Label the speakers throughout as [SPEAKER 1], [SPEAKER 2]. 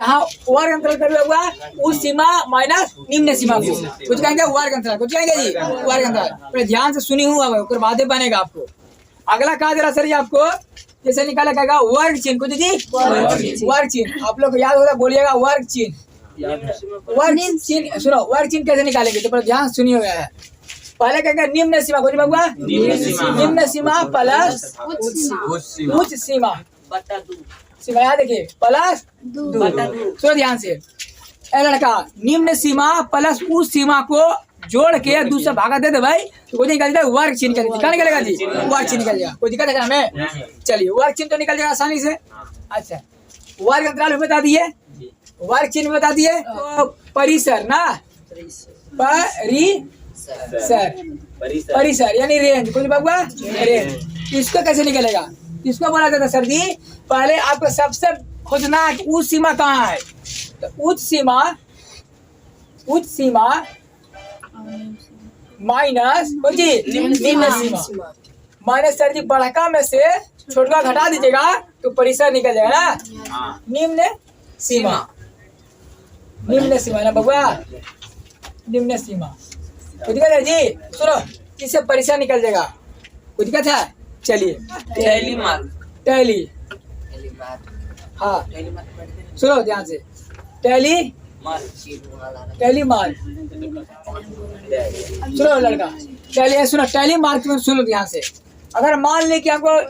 [SPEAKER 1] यहाँ वर्ग अंतराल कर हुआ उस सीमा माइनस निम्न सीमा को कुछ कहेंगे वर्ग अंतराल, कुछ कहेंगे जी वर्ग अंतराल। ध्यान से सुनी हुआ है, बाद बनेगा आपको। अगला कहा जरा सर जी आपको जैसे निकाला जाएगा वर्ग चिन्ह, कुछ जी वर्ग चिन्ह। आप लोग याद होगा, बोलिएगा वर्ग चिन्ह। वर्ग चिन्ह सुनो, वर्ग चिन्ह कैसे निकालेंगे तो ध्यान सुनिए है। पहले कहेंगे निम्न सीमा, कुछ बबुआ निम्न सीमा प्लस उच्च सीमा, सीमा याद देखिए प्लस सुनो ध्यान से। लड़का निम्न सीमा प्लस उस सीमा को जोड़ के दूसरा भागा दे दे भाई तो कोई निकल जाएगा वर्ग चिन्ह निकलेगा जी, वर्ग चिन्ह निकल जाएगा। कोई दिक्कत है हमें? चलिए वर्ग चिन्ह तो निकल जाएगा आसानी से। अच्छा वर्ग अंतराल भी बता दिए, वर्ग चिन्ह बता दिए, तो परिसर ना परिसर यानी रेंज, कुछ बबुआ रेंज। इसको कैसे निकलेगा? इसको बोला जाता सर जी पहले आपको सबसे खोजना है कि उच्च सीमा कहाँ है। तो उच्च सीमा माइनस निम्न सीमा माइनस सर जी बड़का में से छोटका घटा दीजिएगा तो परिसर निकल जाएगा ना। निम्न सीमा ना बबुआ, निम्न सीमा। कुछ दिक्कत है जी? सुनो इससे परिसर निकल जाएगा, कुछ दिक्कत है? चलिए टैली हाँ सुनो ध्यान से, टैली मार्क सुनो लड़का, टैली सुनो टैली मार्क सुनो ध्यान से। अगर मान ली कि हमको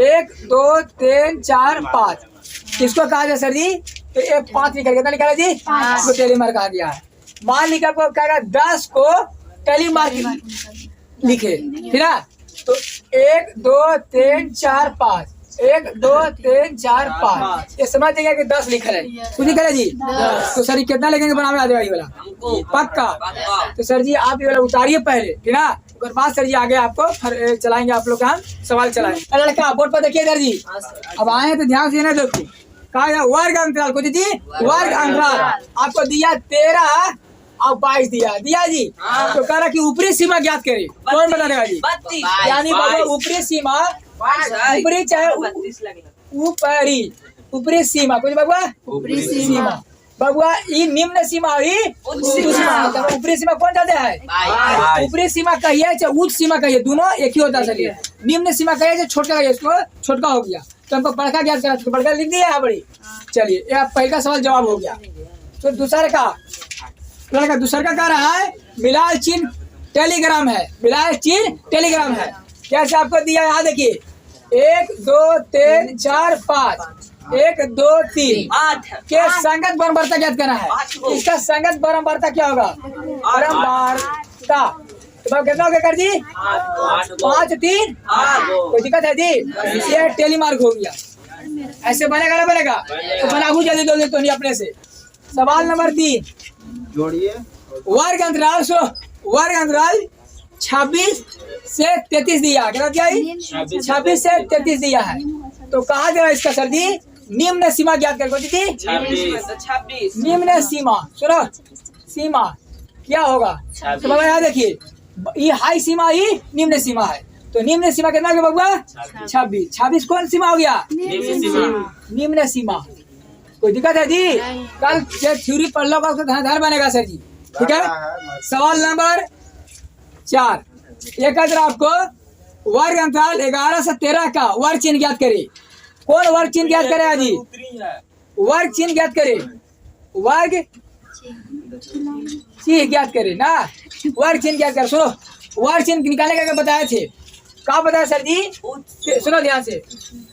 [SPEAKER 1] 1 2 3 4 5 किसको कहा जाए सर जी? तो 1 5 निकल गया, निकाला जी आपको टैली मार्क आ गया है। मान ली कि आपको कहेगा 10 को टैली मार्क लिखे फिर ना, तो 1 2 3 4 5 1 2 3 4 5 ये समझ जाएगा कि 10 लिखा है, कुछ लिखा है जी। तो सर जी कितना लगेंगे बनाने आ जाएगा ये वाला पक्का। तो सर जी आप ये वाला उतारिए पहले ठीक ना, उसके बाद सर जी आगे आपको चलाएंगे, आप लोग का हम सवाल चलाएंगे। लड़का बोर्ड पर देखिए सर जी, अब आए तो ध्यान से ना देखिए कहा वर्ग अंतराल, कुछ जी वर्ग अंतराल आपको दिया 13 और 22 दिया जी। तो कह रहा कि ऊपरी सीमा ज्ञात करे, कौन बता देगा जी? यानी ऊपरी सीमा ऊपरी चाहे ऊपरी सीमा, कुछ बबुआ ऊपरी सीमा बबुआ ये निम्न सीमा हुई ऊपरी सीमा कौन जाते हैं? ऊपरी सीमा कहिए चाहे उच्च सीमा कहिए, दोनों एक ही होता है सर। निम्न सीमा कहिए चाहे छोटका कहिए, इसको छोटका हो गया तो हमको बड़का ज्ञात करा, तो बड़का लिख दिया है बड़ी। चलिए ये पहला सवाल जवाब हो गया। तो दूसरे का लड़का दूसरा का कह रहा है मिलाल चिन्ह टेलीग्राम है, मिलाल चिन्ह टेलीग्राम है। कैसे आपको दिया यहाँ देखिए 1 2 3 4 5 1 2 3 8 के संगत बराबरता ज्ञात करना है। इसका संगत बराबरता क्या होगा? बराबरता तो कितना हो गया कर जी 5 3 कोई दिक्कत है जी? ये टेलीमार्क हो गया। ऐसे बनेगा ना बनेगा तो बनाबू जल्दी जल्दी तो नहीं अपने से। सवाल नंबर 3
[SPEAKER 2] जोड़िए
[SPEAKER 1] वर्ग अंतराल। सो वर्ग अंतराल 26 से 33 दिया, क्या दिया? 26 से 33 दिया है। तो कहा जा रहा है इसका सर जी निम्न सीमा ज्ञात कर थी 26 निम्न सीमा। सुनो सीमा क्या होगा तो बाबा यहाँ देखिए ये हाई सीमा ही निम्न सीमा है। तो निम्न सीमा कितना हो गया बाबा? 26 कौन सीमा हो गया? निम्न सीमा। कोई दिक्कत है जी? कल थ्योरी पढ़ लो उसका धन बनेगा सर जी, ठीक है। सवाल नंबर 4 ये कहते आपको वर्ग अंतराल 11 से 13 का वर्ग चिन्ह ज्ञात करे। कौन वर्ग चिन्ह ज्ञात करे जी? वर्ग चिन्ह ज्ञात करे, वर्ग चिन्ह ज्ञात करे ना, वर्ग चिन्ह ज्ञात करे। सुनो वर्ग चिन्ह निकालने का बताए थे, क्या बताया सर जी? सुनो ध्यान से,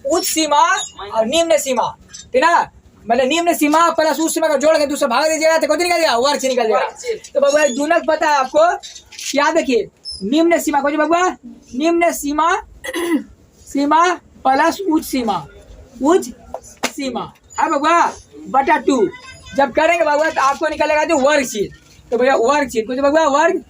[SPEAKER 1] उच्च सीमा और निम्न सीमा, ठीक ना। मतलब निम्न सीमा प्लस उच्च सीमा का जोड़ के दूसरा भाग दीजिएगा तो कितना निकल जाएगा? वर्ग चिन्ह निकल जाएगा। तो बाबा दोनों पता है आपको, याद देखिए निम्न सीमा को बाबा निम्न सीमा सीमा प्लस उच्च सीमा है बाबा बटा 2 जब करेंगे बाबा तो आपको निकलेगा जो वर्ग चिन्ह। तो भैया वर्ग चिन्ह कुछ बाबा वर्ग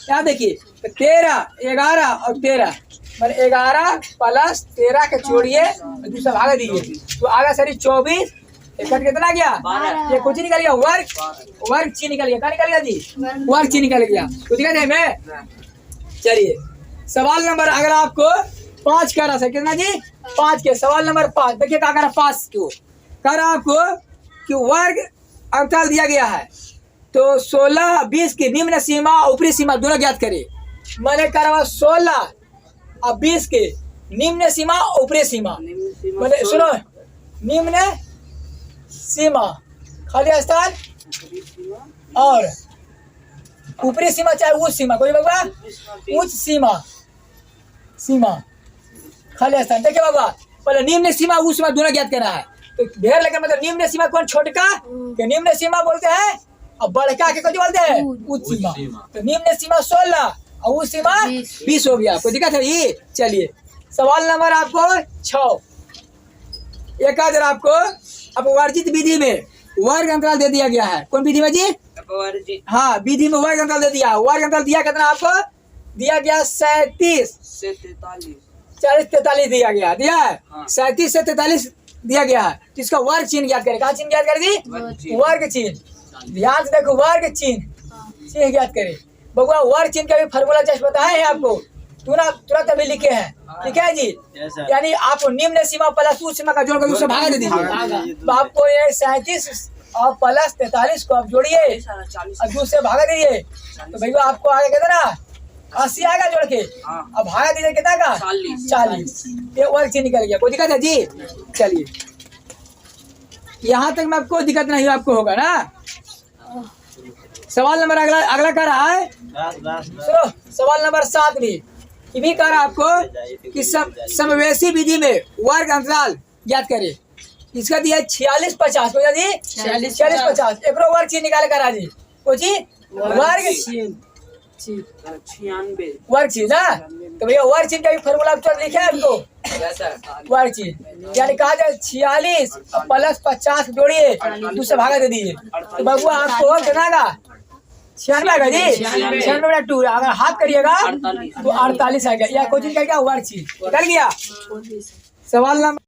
[SPEAKER 1] याद देखिए 13 11 और 13 मतलब 11 प्लस 13 के छोड़िए दूसरा भाग दीजिए तो आगे सर 24 इकट्ठ कितना गया? ये कुछ निकल गया वर्ग चिन्ह निकल गया। क्या निकल गया जी? वर्ग चिन्ह निकल गया। कुछ दिखा दे मैं। चलिए सवाल नंबर अगर आपको 5 कह रहा है कितना जी 5 के। सवाल नंबर 5 देखिए क्या कह रहा है 5 क्यों कह रहा आपको कि वर्ग अंतराल दिया गया है तो 16 20 की निम्न सीमा ऊपरी सीमा दोनों ज्ञात करे। मैंने कह रहा 16 और 20 के निम्न सीमा ऊपरी सीमा मैंने सुनो निम्न सीमा खाली स्थान और ऊपरी सीमा चाहे उच्च सीमा कोई बाबा उच्च सीमा खाली स्थान। देखिए बाबा पहले निम्न सीमा उच्च सीमा दोनों ज्ञात करना है तो ढेर लेकर मतलब निम्न सीमा कौन छोटका के निम्न सीमा बोलते हैं और बड़का के कौन बोलते हैं उच्च सीमा। तो निम्न सीमा 16 और उच्च सीमा 20 हो गया। कोई दिक्कत है ये। चलिए सवाल नंबर आपको 6 एक आदर आपको अब वर्जित विधि में वर्ग अंतराल दे दिया गया है। कौन विधि में जी हाँ विधि में वर्ग अंतराल दे दिया। वर्ग अंतराल दिया कितना आपको दिया गया 37
[SPEAKER 2] से 43
[SPEAKER 1] 40 43 दिया गया दिया है 37 से 43 दिया गया है। तो इसका वर्ग चिन्ह ज्ञात करें। कहाँ चिन्ह ज्ञात कर दी वर्ग चिन्ह। ध्यान से देखो वर्ग चिन्ह ज्ञात करें। बबुआ वर्ग चिन्ह का भी फॉर्मूला जस्ट बताया है आपको तुरंत अभी लिखे है जी। यानी आप निम्न सीमा प्लस उच्च सीमा का जोड़कर उससे भागा दे दीजिए तो आपको ये 37 और प्लस 43 को आप जोड़िए और दूसरे भागा दीजिए तो भैया आपको आगे कितना 80 आएगा जोड़ के। अब भागा दीजिए कितना का 40 ये वर्ग चिन्ह निकल गया। कोई दिक्कत है जी। चलिए यहाँ तक में कोई दिक्कत नहीं आपको होगा ना। सवाल नंबर अगला कह रहा है सुनो सवाल नंबर 7 भी ये भी कह रहा है आपको कि समवेशी विधि में वर्ग अंतराल ज्ञात करे। इसका दिया 46 50 को जी 46 50 एक वर्ग चिन्ह निकाले करा जी को जी वर्ग
[SPEAKER 2] 96
[SPEAKER 1] वर्ग चिन्ह ना। तो भैया वर्ग चिन्ह का भी फॉर्मूला लिखे है आपको वर्ग चिन्ह यानी कहा जाए 46 प्लस 50 जोड़िए दूसरे भागा दे दीजिए तो बबुआ आपको कितना का 96 का जी 96 2 अगर हाथ करिएगा तो 48 आएगा। या कोचिंग का क्या वर्ग चिन्ह निकल गया। सवाल नंबर